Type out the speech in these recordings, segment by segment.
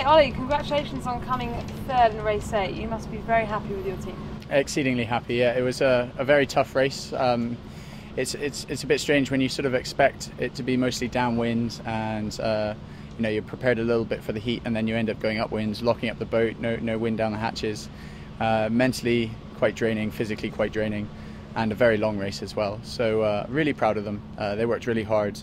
Ollie, congratulations on coming third in race 8. You must be very happy with your team. Exceedingly happy, yeah. It was a very tough race. It's a bit strange when you sort of expect it to be mostly downwind and you know, you're prepared a little bit for the heat and then you end up going upwind, locking up the boat, no wind down the hatches. Mentally quite draining, physically quite draining, and a very long race as well. So really proud of them. They worked really hard.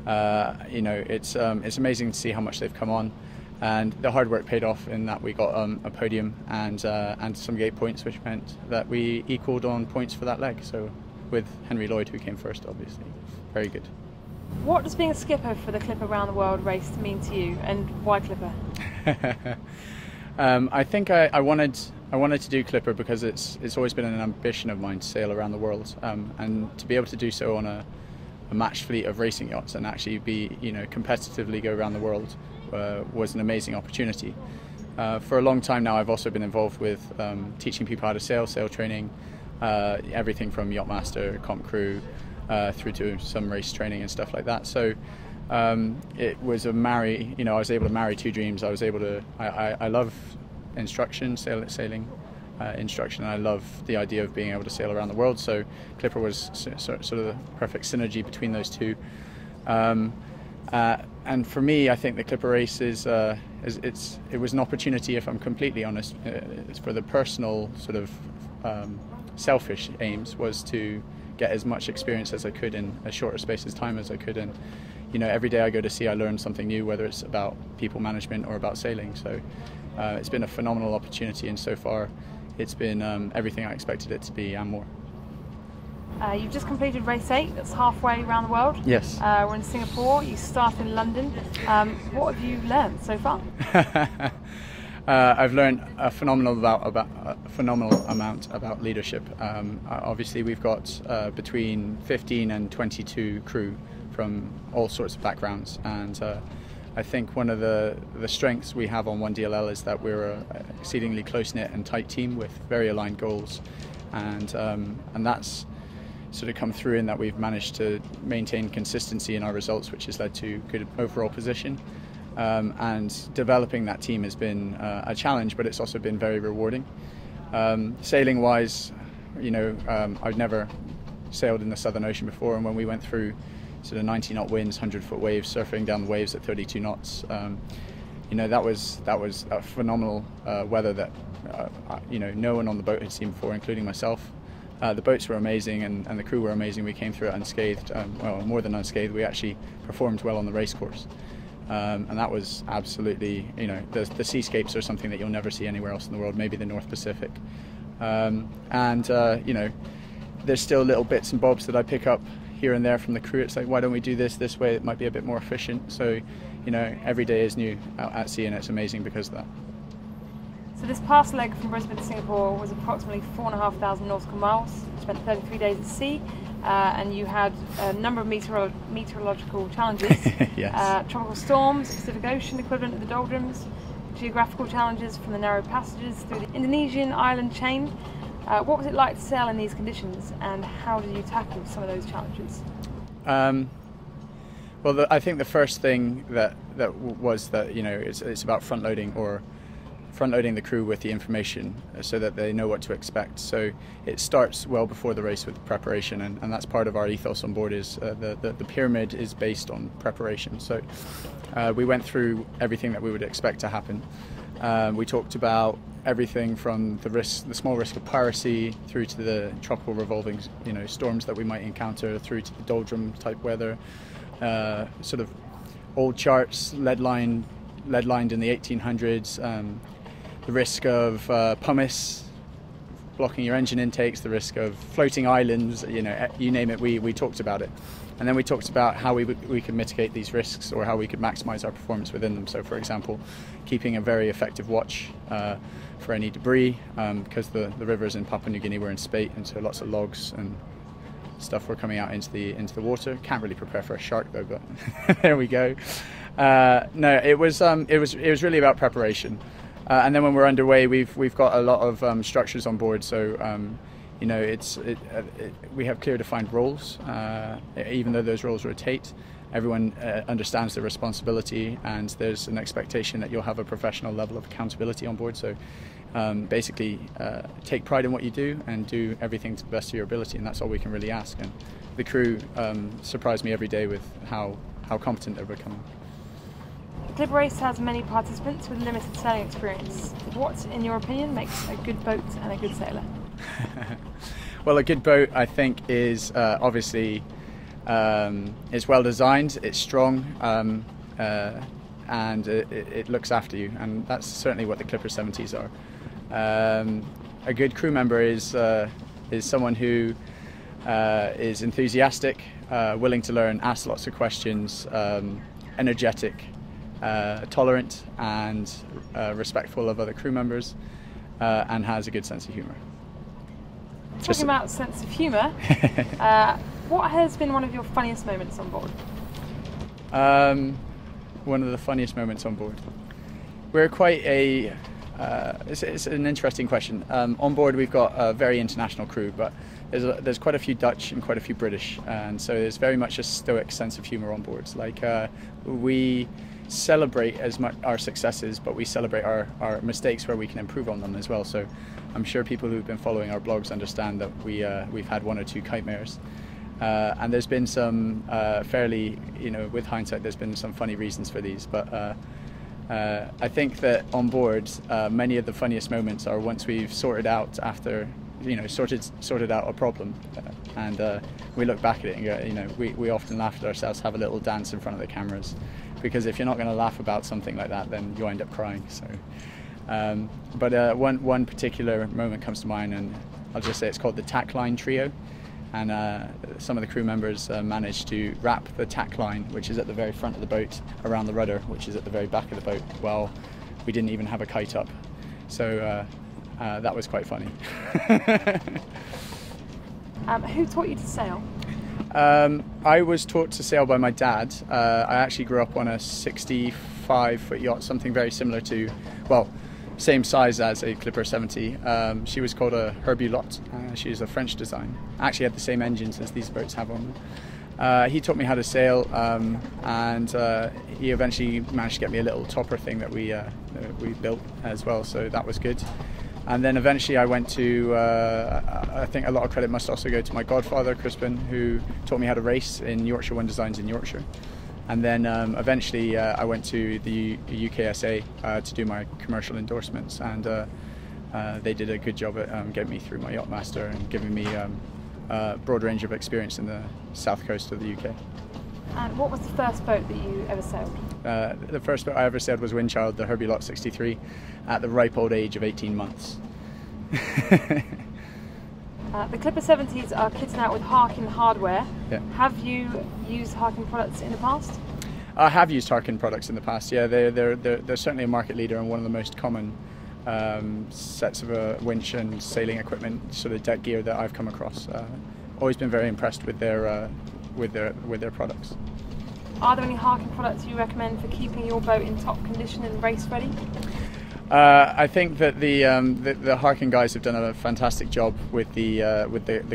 You know, it's amazing to see how much they've come on, and the hard work paid off in that we got a podium and some gate points, which meant that we equalled on points for that leg. So with Henry Lloyd, who came first, obviously, very good. What does being a skipper for the Clipper Round the World race mean to you, and why Clipper? I think I wanted to do Clipper because it's always been an ambition of mine to sail around the world, and to be able to do so on a matched fleet of racing yachts and actually be, you know, competitively go around the world was an amazing opportunity. For a long time now, I've also been involved with teaching people how to sail training, everything from yachtmaster, comp crew, through to some race training and stuff like that. So it was I was able to marry two dreams. I was able to, I love instruction, sailing instruction, and I love the idea of being able to sail around the world. So Clipper was sort of the perfect synergy between those two. And for me, I think the Clipper race it was an opportunity, if I'm completely honest, it's for the personal sort of selfish aims, was to get as much experience as I could in as short a space of time as I could. And you know, every day I go to sea, I learn something new, whether it's about people management or about sailing. So it's been a phenomenal opportunity, and so far it's been everything I expected it to be and more. You've just completed race 8, that's halfway around the world. Yes. We're in Singapore, you start in London. What have you learned so far? I've learned a phenomenal amount about leadership. Obviously we've got between 15 and 22 crew from all sorts of backgrounds, and I think one of the strengths we have on ONE DLL is that we're an exceedingly close-knit and tight team with very aligned goals, and that's sort of come through in that we've managed to maintain consistency in our results, which has led to good overall position. And developing that team has been a challenge, but it's also been very rewarding. Sailing wise, you know, I've never sailed in the Southern Ocean before, and when we went through sort of 90-knot winds, 100-foot waves, surfing down the waves at 32 knots, you know, that was a phenomenal weather that you know, no one on the boat had seen before, including myself. The boats were amazing, and the crew were amazing. We came through it unscathed, well, more than unscathed. We actually performed well on the race course. And that was absolutely, you know, the seascapes are something that you'll never see anywhere else in the world, maybe the North Pacific. You know, there's still little bits and bobs that I pick up here and there from the crew. It's like, why don't we do this way? It might be a bit more efficient. So, you know, every day is new out at sea, and it's amazing because of that. So this past leg from Brisbane to Singapore was approximately 4,500 nautical miles. You spent 33 days at sea. And you had a number of meteorological challenges. Yes. Tropical storms, Pacific Ocean equivalent of the doldrums, geographical challenges from the narrow passages through the Indonesian island chain. What was it like to sail in these conditions, and how did you tackle some of those challenges? Well, I think the first thing that was that, you know, it's about front-loading the crew with the information so that they know what to expect. So it starts well before the race with the preparation, and that's part of our ethos on board. Is the pyramid is based on preparation. So we went through everything that we would expect to happen. We talked about everything from the small risk of piracy, through to the tropical revolving, you know, storms that we might encounter, through to the doldrum type weather, sort of old charts lead-lined in the 1800s. The risk of pumice blocking your engine intakes, the risk of floating islands, you know, you name it, we talked about it. And then we talked about how we could mitigate these risks, or how we could maximize our performance within them. So, for example, keeping a very effective watch for any debris, because the rivers in Papua New Guinea were in spate, and so lots of logs and stuff were coming out into the water. Can't really prepare for a shark though, but there we go. No, it was really about preparation. And then when we're underway, we've got a lot of structures on board. So you know, we have clear defined roles, even though those roles rotate. everyone understands the responsibility, and there's an expectation that you'll have a professional level of accountability on board. So basically take pride in what you do and do everything to the best of your ability, and that's all we can really ask. And the crew surprise me every day with how competent they're becoming. The Clipper race has many participants with limited sailing experience. What, in your opinion, makes a good boat and a good sailor? Well, a good boat, I think, is obviously it's well designed, it's strong, and it looks after you, and that's certainly what the Clipper 70s are. A good crew member is someone who is enthusiastic, willing to learn, asks lots of questions, energetic, tolerant, and respectful of other crew members, and has a good sense of humour. Talking about sense of humour, what has been one of your funniest moments on board? One of the funniest moments on board. We're quite a... it's an interesting question. On board we've got a very international crew, but there's quite a few Dutch and quite a few British, and so there's very much a stoic sense of humour on board. Like we celebrate as much our successes, but we celebrate our mistakes where we can improve on them as well. So I'm sure people who've been following our blogs understand that we've had 1 or 2 kite mares, and there's been some fairly, with hindsight, there's been some funny reasons for these, but I think that on board many of the funniest moments are once we've sorted out after sorted out a problem, and we look back at it and go, we often laugh at ourselves, have a little dance in front of the cameras, because if you're not going to laugh about something like that, then you end up crying. So but one particular moment comes to mind, and I'll just say it's called the tack line trio, and some of the crew members managed to wrap the tack line, which is at the very front of the boat, around the rudder, which is at the very back of the boat, while we didn't even have a kite up. So that was quite funny. Who taught you to sail? I was taught to sail by my dad. I actually grew up on a 65-foot yacht, something very similar to, well, same size as a Clipper 70. She was called a Herbulot. She's a French design. Actually had the same engines as these boats have on them. He taught me how to sail, and he eventually managed to get me a little topper thing that we built as well, so that was good. And then eventually I went to, I think a lot of credit must also go to my godfather, Crispin, who taught me how to race in Yorkshire ONE Designs in Yorkshire. And then eventually I went to the UKSA to do my commercial endorsements, and they did a good job at getting me through my yacht master and giving me a broad range of experience in the south coast of the UK. And what was the first boat that you ever sailed? The first boat I ever sailed was Windchild, the Herbulot 63, at the ripe old age of 18 months. The Clipper 70s are kitted out with Harken hardware. Yeah. Have you used Harken products in the past? I have used Harken products in the past, yeah. They're certainly a market leader and one of the most common sets of winch and sailing equipment, sort of deck gear that I've come across. Always been very impressed with their products. Are there any Harken products you recommend for keeping your boat in top condition and race ready? I think that the Harken guys have done a fantastic job with the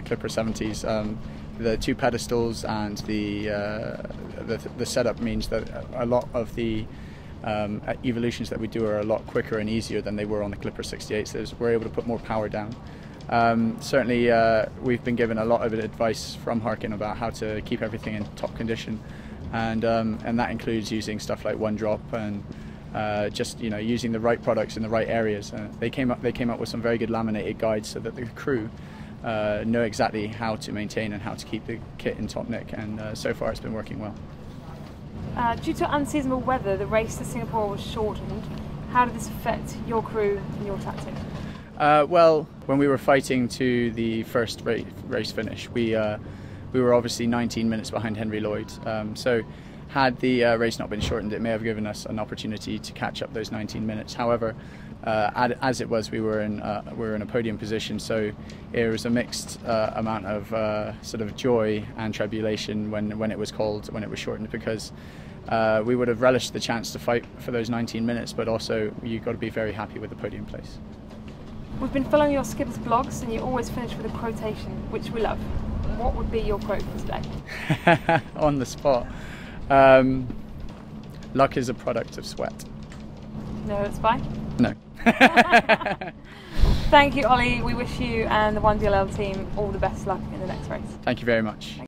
Clipper 70s. The 2 pedestals and the setup means that a lot of the evolutions that we do are a lot quicker and easier than they were on the Clipper 68s. So we're able to put more power down. Certainly we've been given a lot of advice from Harken about how to keep everything in top condition, and that includes using stuff like one drop and just using the right products in the right areas. They came up with some very good laminated guides so that the crew know exactly how to maintain and how to keep the kit in top nick, and so far it's been working well. Due to unseasonable weather, the race to Singapore was shortened. How did this affect your crew and your tactic? Well, when we were fighting to the first race finish, we were obviously 19 minutes behind Henry Lloyd. So had the race not been shortened, it may have given us an opportunity to catch up those 19 minutes. However, as it was, we were in a podium position, so it was a mixed amount of sort of joy and tribulation when it was called, when it was shortened, because we would have relished the chance to fight for those 19 minutes, but also you've got to be very happy with the podium place. We've been following your skipper's blogs, and you always finish with a quotation, which we love. What would be your quote for today? On the spot. Luck is a product of sweat. No, it's fine. No. Thank you, Ollie. We wish you and the ONE DLL team all the best luck in the next race. Thank you very much.